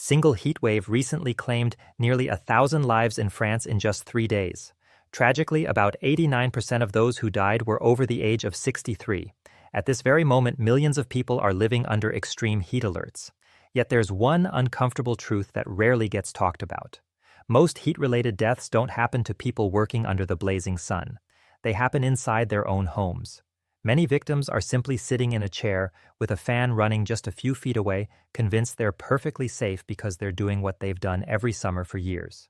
single heatwave recently claimed nearly 1,000 lives in France in just 3 days. Tragically, about 89% of those who died were over the age of 63. At this very moment, millions of people are living under extreme heat alerts. Yet there's one uncomfortable truth that rarely gets talked about. Most heat-related deaths don't happen to people working under the blazing sun. They happen inside their own homes. Many victims are simply sitting in a chair with a fan running just a few feet away, convinced they're perfectly safe because they're doing what they've done every summer for years.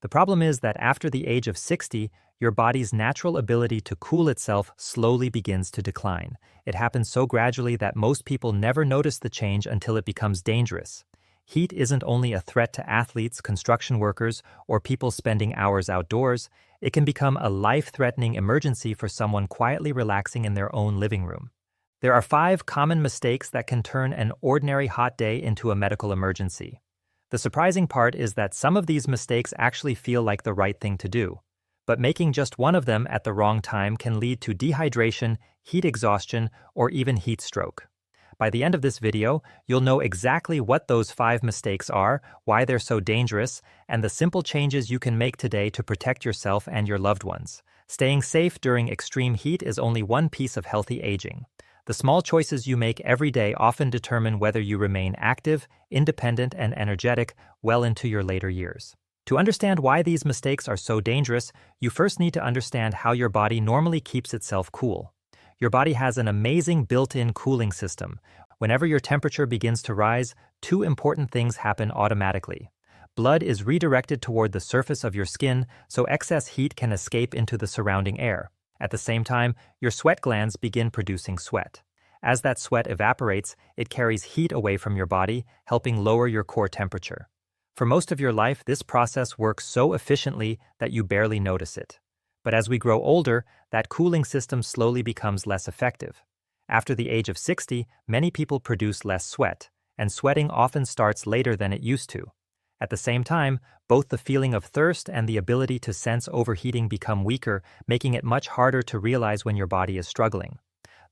The problem is that after the age of 60, your body's natural ability to cool itself slowly begins to decline. It happens so gradually that most people never notice the change until it becomes dangerous. Heat isn't only a threat to athletes, construction workers, or people spending hours outdoors. It can become a life-threatening emergency for someone quietly relaxing in their own living room. There are 5 common mistakes that can turn an ordinary hot day into a medical emergency. The surprising part is that some of these mistakes actually feel like the right thing to do. But making just one of them at the wrong time can lead to dehydration, heat exhaustion, or even heat stroke. By the end of this video, you'll know exactly what those 5 mistakes are, why they're so dangerous, and the simple changes you can make today to protect yourself and your loved ones. Staying safe during extreme heat is only one piece of healthy aging. The small choices you make every day often determine whether you remain active, independent, and energetic well into your later years. To understand why these mistakes are so dangerous, you first need to understand how your body normally keeps itself cool. Your body has an amazing built-in cooling system. Whenever your temperature begins to rise, 2 important things happen automatically. Blood is redirected toward the surface of your skin so excess heat can escape into the surrounding air. At the same time, your sweat glands begin producing sweat. As that sweat evaporates, it carries heat away from your body, helping lower your core temperature. For most of your life, this process works so efficiently that you barely notice it. But as we grow older, that cooling system slowly becomes less effective. After the age of 60, many people produce less sweat, and sweating often starts later than it used to. At the same time, both the feeling of thirst and the ability to sense overheating become weaker, making it much harder to realize when your body is struggling.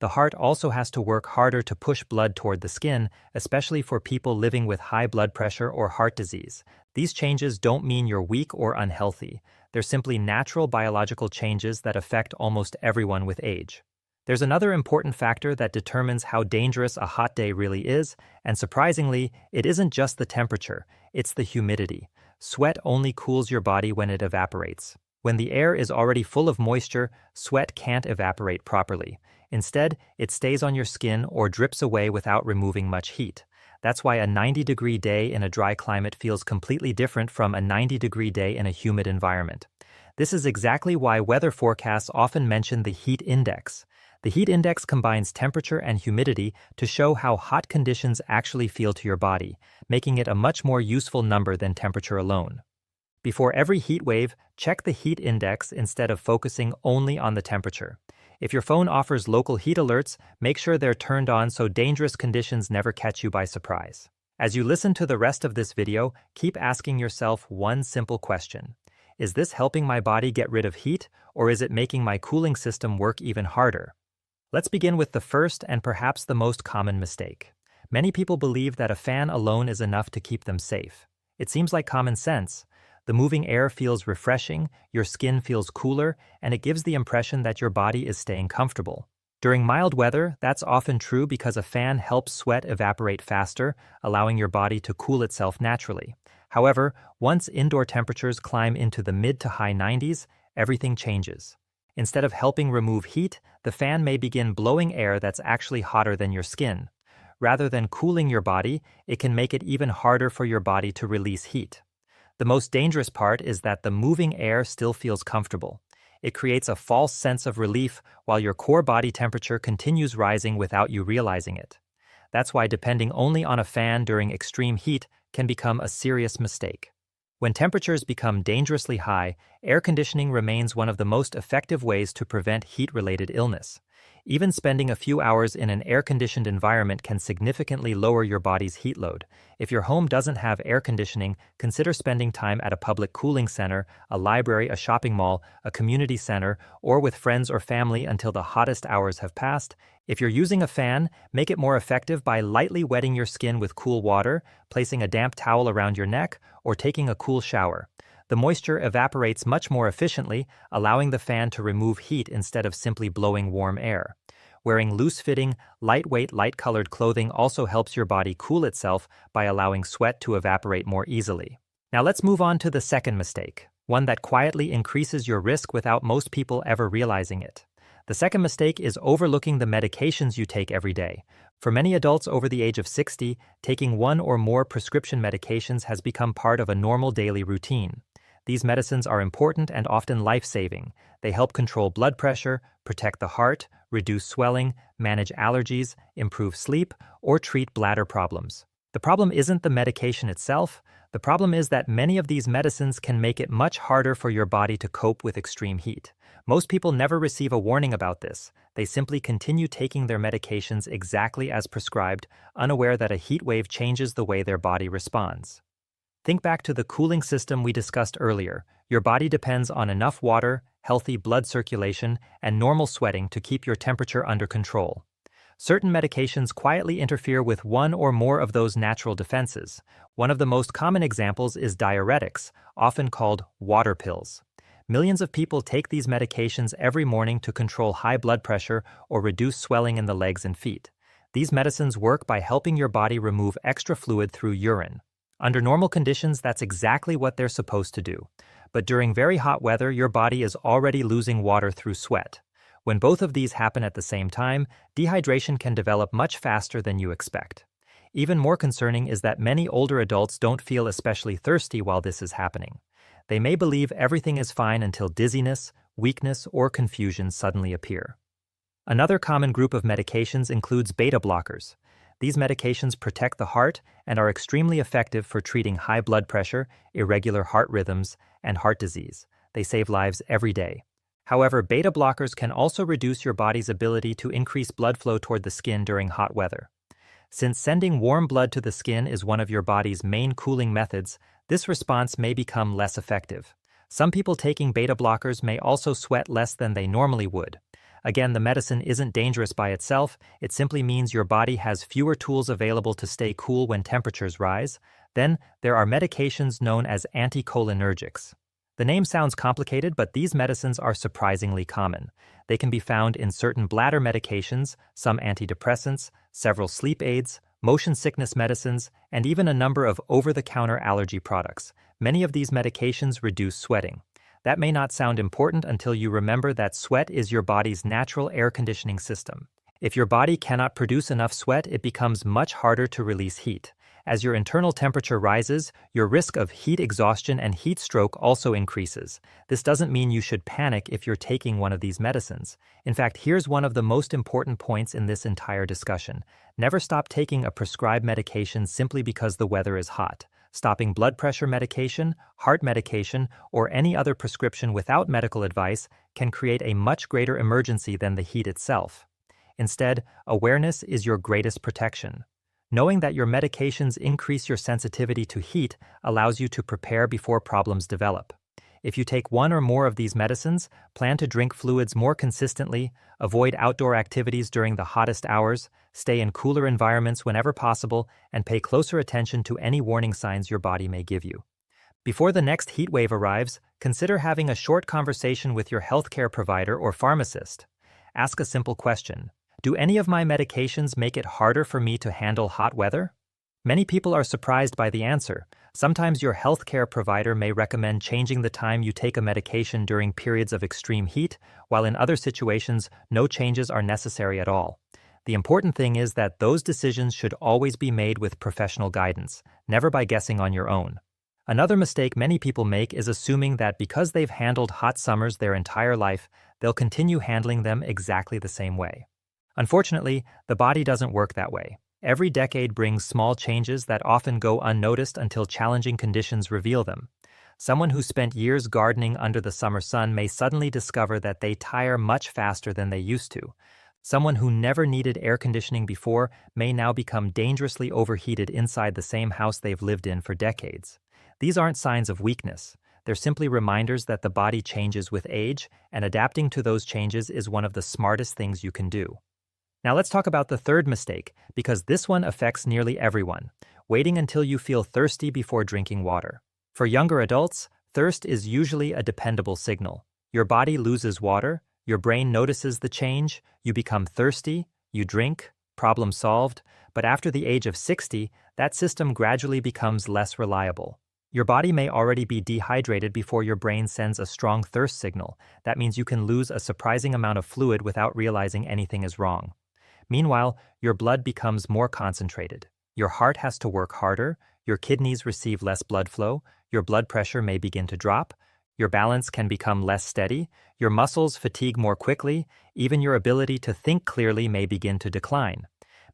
The heart also has to work harder to push blood toward the skin, especially for people living with high blood pressure or heart disease. These changes don't mean you're weak or unhealthy. They're simply natural biological changes that affect almost everyone with age. There's another important factor that determines how dangerous a hot day really is, and surprisingly, it isn't just the temperature, it's the humidity. Sweat only cools your body when it evaporates. When the air is already full of moisture, sweat can't evaporate properly. Instead, it stays on your skin or drips away without removing much heat. That's why a 90-degree day in a dry climate feels completely different from a 90-degree day in a humid environment. This is exactly why weather forecasts often mention the heat index. The heat index combines temperature and humidity to show how hot conditions actually feel to your body, making it a much more useful number than temperature alone. Before every heat wave, check the heat index instead of focusing only on the temperature. If your phone offers local heat alerts, make sure they're turned on so dangerous conditions never catch you by surprise. As you listen to the rest of this video, keep asking yourself one simple question. Is this helping my body get rid of heat, or is it making my cooling system work even harder? Let's begin with the first and perhaps the most common mistake. Many people believe that a fan alone is enough to keep them safe. It seems like common sense. The moving air feels refreshing, your skin feels cooler, and it gives the impression that your body is staying comfortable. During mild weather, that's often true because a fan helps sweat evaporate faster, allowing your body to cool itself naturally. However, once indoor temperatures climb into the mid to high 90s, everything changes. Instead of helping remove heat, the fan may begin blowing air that's actually hotter than your skin. Rather than cooling your body, it can make it even harder for your body to release heat. The most dangerous part is that the moving air still feels comfortable. It creates a false sense of relief while your core body temperature continues rising without you realizing it. That's why depending only on a fan during extreme heat can become a serious mistake. When temperatures become dangerously high, air conditioning remains one of the most effective ways to prevent heat-related illness. Even spending a few hours in an air-conditioned environment can significantly lower your body's heat load. If your home doesn't have air conditioning, consider spending time at a public cooling center, a library, a shopping mall, a community center, or with friends or family until the hottest hours have passed. If you're using a fan, make it more effective by lightly wetting your skin with cool water, placing a damp towel around your neck, or taking a cool shower. The moisture evaporates much more efficiently, allowing the fan to remove heat instead of simply blowing warm air. Wearing loose-fitting, lightweight, light-colored clothing also helps your body cool itself by allowing sweat to evaporate more easily. Now let's move on to the second mistake, one that quietly increases your risk without most people ever realizing it. The second mistake is overlooking the medications you take every day. For many adults over the age of 60, taking one or more prescription medications has become part of a normal daily routine. These medicines are important and often life-saving. They help control blood pressure, protect the heart, reduce swelling, manage allergies, improve sleep, or treat bladder problems. The problem isn't the medication itself. The problem is that many of these medicines can make it much harder for your body to cope with extreme heat. Most people never receive a warning about this. They simply continue taking their medications exactly as prescribed, unaware that a heat wave changes the way their body responds. Think back to the cooling system we discussed earlier. Your body depends on enough water, healthy blood circulation, and normal sweating to keep your temperature under control. Certain medications quietly interfere with one or more of those natural defenses. One of the most common examples is diuretics, often called water pills. Millions of people take these medications every morning to control high blood pressure or reduce swelling in the legs and feet. These medicines work by helping your body remove extra fluid through urine. Under normal conditions, that's exactly what they're supposed to do. But during very hot weather, your body is already losing water through sweat. When both of these happen at the same time, dehydration can develop much faster than you expect. Even more concerning is that many older adults don't feel especially thirsty while this is happening. They may believe everything is fine until dizziness, weakness, or confusion suddenly appear. Another common group of medications includes beta blockers. These medications protect the heart and are extremely effective for treating high blood pressure, irregular heart rhythms, and heart disease. They save lives every day. However, beta blockers can also reduce your body's ability to increase blood flow toward the skin during hot weather. Since sending warm blood to the skin is one of your body's main cooling methods, this response may become less effective. Some people taking beta blockers may also sweat less than they normally would. Again, the medicine isn't dangerous by itself. It simply means your body has fewer tools available to stay cool when temperatures rise. Then, there are medications known as anticholinergics. The name sounds complicated, but these medicines are surprisingly common. They can be found in certain bladder medications, some antidepressants, several sleep aids, motion sickness medicines, and even a number of over-the-counter allergy products. Many of these medications reduce sweating. That may not sound important until you remember that sweat is your body's natural air conditioning system. If your body cannot produce enough sweat, it becomes much harder to release heat. As your internal temperature rises, your risk of heat exhaustion and heat stroke also increases. This doesn't mean you should panic if you're taking one of these medicines. In fact, here's one of the most important points in this entire discussion. Never stop taking a prescribed medication simply because the weather is hot. Stopping blood pressure medication, heart medication, or any other prescription without medical advice can create a much greater emergency than the heat itself. Instead, awareness is your greatest protection. Knowing that your medications increase your sensitivity to heat allows you to prepare before problems develop. If you take one or more of these medicines, plan to drink fluids more consistently, avoid outdoor activities during the hottest hours, stay in cooler environments whenever possible, and pay closer attention to any warning signs your body may give you. Before the next heat wave arrives, consider having a short conversation with your healthcare provider or pharmacist. Ask a simple question. Do any of my medications make it harder for me to handle hot weather? Many people are surprised by the answer. Sometimes your healthcare provider may recommend changing the time you take a medication during periods of extreme heat, while in other situations, no changes are necessary at all. The important thing is that those decisions should always be made with professional guidance, never by guessing on your own. Another mistake many people make is assuming that because they've handled hot summers their entire life, they'll continue handling them exactly the same way. Unfortunately, the body doesn't work that way. Every decade brings small changes that often go unnoticed until challenging conditions reveal them. Someone who spent years gardening under the summer sun may suddenly discover that they tire much faster than they used to. Someone who never needed air conditioning before may now become dangerously overheated inside the same house they've lived in for decades. These aren't signs of weakness. They're simply reminders that the body changes with age, and adapting to those changes is one of the smartest things you can do. Now let's talk about the third mistake, because this one affects nearly everyone: waiting until you feel thirsty before drinking water. For younger adults, thirst is usually a dependable signal. Your body loses water, your brain notices the change, you become thirsty, you drink, problem solved, but after the age of 60, that system gradually becomes less reliable. Your body may already be dehydrated before your brain sends a strong thirst signal. That means you can lose a surprising amount of fluid without realizing anything is wrong. Meanwhile, your blood becomes more concentrated. Your heart has to work harder, your kidneys receive less blood flow, your blood pressure may begin to drop, your balance can become less steady, your muscles fatigue more quickly, even your ability to think clearly may begin to decline.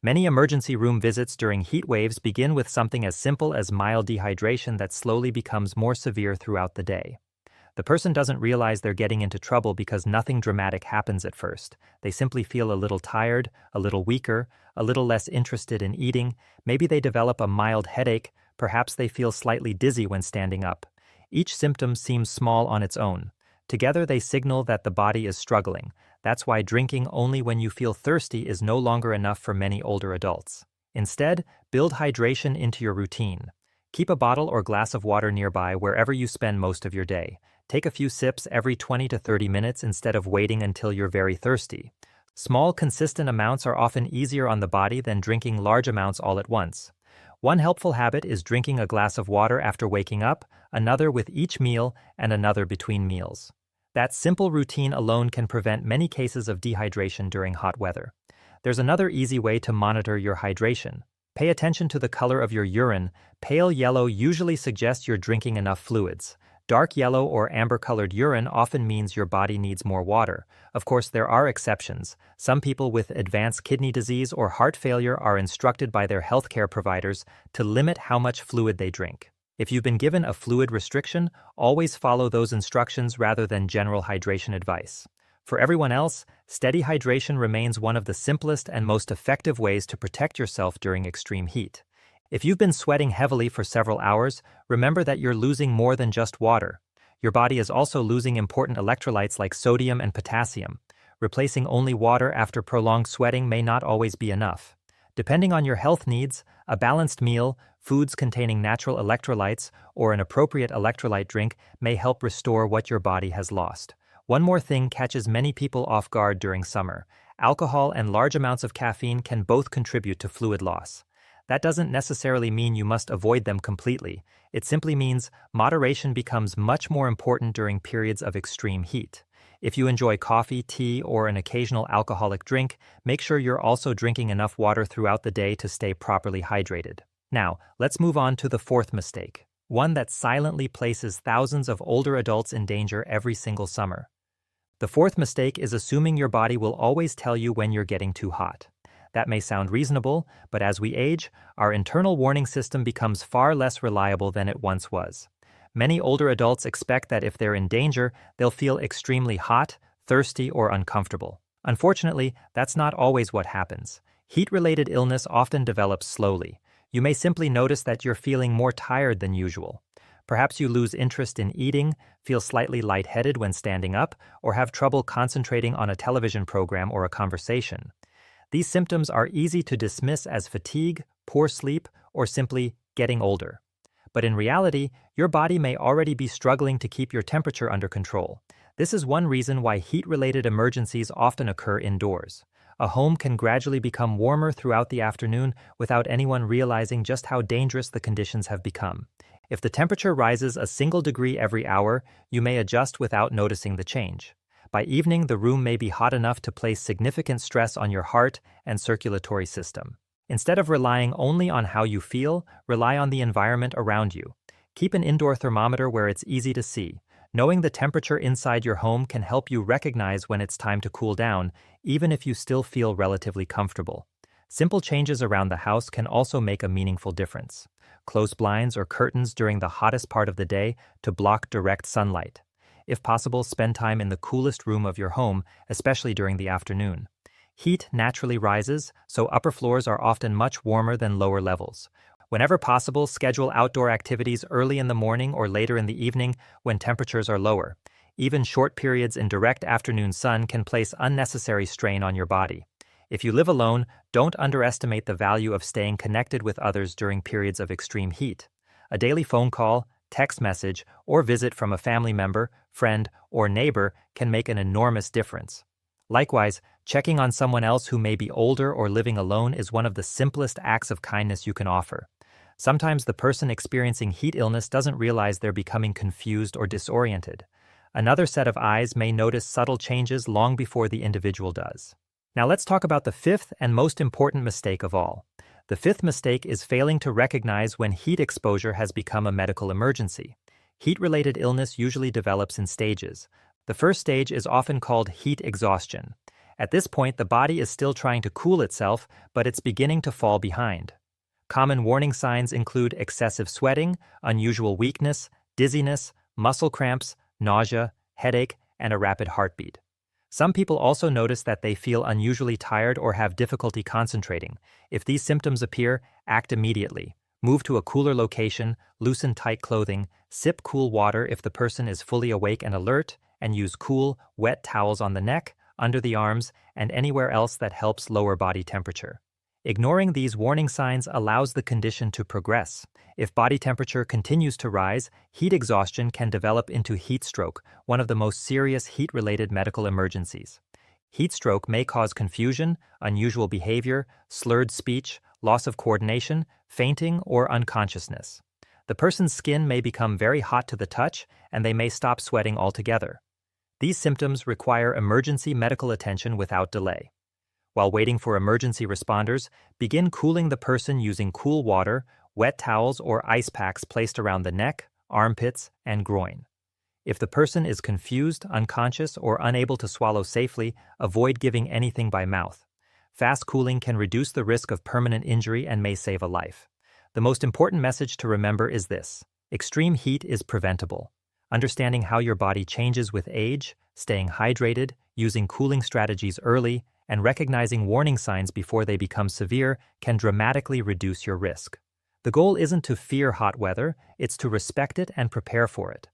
Many emergency room visits during heat waves begin with something as simple as mild dehydration that slowly becomes more severe throughout the day. The person doesn't realize they're getting into trouble because nothing dramatic happens at first. They simply feel a little tired, a little weaker, a little less interested in eating. Maybe they develop a mild headache, perhaps they feel slightly dizzy when standing up. Each symptom seems small on its own. Together they signal that the body is struggling. That's why drinking only when you feel thirsty is no longer enough for many older adults. Instead, build hydration into your routine. Keep a bottle or glass of water nearby wherever you spend most of your day. Take a few sips every 20 to 30 minutes instead of waiting until you're very thirsty. Small, consistent amounts are often easier on the body than drinking large amounts all at once. One helpful habit is drinking a glass of water after waking up, another with each meal, and another between meals. That simple routine alone can prevent many cases of dehydration during hot weather. There's another easy way to monitor your hydration. Pay attention to the color of your urine. Pale yellow usually suggests you're drinking enough fluids. Dark yellow or amber-colored urine often means your body needs more water. Of course, there are exceptions. Some people with advanced kidney disease or heart failure are instructed by their healthcare providers to limit how much fluid they drink. If you've been given a fluid restriction, always follow those instructions rather than general hydration advice. For everyone else, steady hydration remains one of the simplest and most effective ways to protect yourself during extreme heat. If you've been sweating heavily for several hours, remember that you're losing more than just water. Your body is also losing important electrolytes like sodium and potassium. Replacing only water after prolonged sweating may not always be enough. Depending on your health needs, a balanced meal, foods containing natural electrolytes, or an appropriate electrolyte drink may help restore what your body has lost. One more thing catches many people off guard during summer. Alcohol and large amounts of caffeine can both contribute to fluid loss. That doesn't necessarily mean you must avoid them completely. It simply means moderation becomes much more important during periods of extreme heat. If you enjoy coffee, tea, or an occasional alcoholic drink, make sure you're also drinking enough water throughout the day to stay properly hydrated. Now, let's move on to the fourth mistake, one that silently places thousands of older adults in danger every single summer. The fourth mistake is assuming your body will always tell you when you're getting too hot. That may sound reasonable, but as we age, our internal warning system becomes far less reliable than it once was. Many older adults expect that if they're in danger, they'll feel extremely hot, thirsty, or uncomfortable. Unfortunately, that's not always what happens. Heat-related illness often develops slowly. You may simply notice that you're feeling more tired than usual. Perhaps you lose interest in eating, feel slightly lightheaded when standing up, or have trouble concentrating on a television program or a conversation. These symptoms are easy to dismiss as fatigue, poor sleep, or simply getting older. But in reality, your body may already be struggling to keep your temperature under control. This is one reason why heat-related emergencies often occur indoors. A home can gradually become warmer throughout the afternoon without anyone realizing just how dangerous the conditions have become. If the temperature rises a single degree every hour, you may adjust without noticing the change. By evening, the room may be hot enough to place significant stress on your heart and circulatory system. Instead of relying only on how you feel, rely on the environment around you. Keep an indoor thermometer where it's easy to see. Knowing the temperature inside your home can help you recognize when it's time to cool down, even if you still feel relatively comfortable. Simple changes around the house can also make a meaningful difference. Close blinds or curtains during the hottest part of the day to block direct sunlight. If possible, spend time in the coolest room of your home, especially during the afternoon. Heat naturally rises, so upper floors are often much warmer than lower levels. Whenever possible, schedule outdoor activities early in the morning or later in the evening when temperatures are lower. Even short periods in direct afternoon sun can place unnecessary strain on your body. If you live alone, don't underestimate the value of staying connected with others during periods of extreme heat. A daily phone call, text message, or visit from a family member, friend, or neighbor can make an enormous difference. Likewise, checking on someone else who may be older or living alone is one of the simplest acts of kindness you can offer. Sometimes the person experiencing heat illness doesn't realize they're becoming confused or disoriented. Another set of eyes may notice subtle changes long before the individual does. Now let's talk about the fifth and most important mistake of all. The fifth mistake is failing to recognize when heat exposure has become a medical emergency. Heat-related illness usually develops in stages. The first stage is often called heat exhaustion. At this point, the body is still trying to cool itself, but it's beginning to fall behind. Common warning signs include excessive sweating, unusual weakness, dizziness, muscle cramps, nausea, headache, and a rapid heartbeat. Some people also notice that they feel unusually tired or have difficulty concentrating. If these symptoms appear, act immediately. Move to a cooler location, loosen tight clothing, sip cool water if the person is fully awake and alert, and use cool, wet towels on the neck, under the arms, and anywhere else that helps lower body temperature. Ignoring these warning signs allows the condition to progress. If body temperature continues to rise, heat exhaustion can develop into heat stroke, one of the most serious heat-related medical emergencies. Heat stroke may cause confusion, unusual behavior, slurred speech, loss of coordination, fainting, or unconsciousness. The person's skin may become very hot to the touch, and they may stop sweating altogether. These symptoms require emergency medical attention without delay. While waiting for emergency responders, begin cooling the person using cool water, wet towels, or ice packs placed around the neck, armpits, and groin. If the person is confused, unconscious, or unable to swallow safely, avoid giving anything by mouth. Fast cooling can reduce the risk of permanent injury and may save a life. The most important message to remember is this: extreme heat is preventable. Understanding how your body changes with age, staying hydrated, using cooling strategies early, and recognizing warning signs before they become severe can dramatically reduce your risk. The goal isn't to fear hot weather, it's to respect it and prepare for it.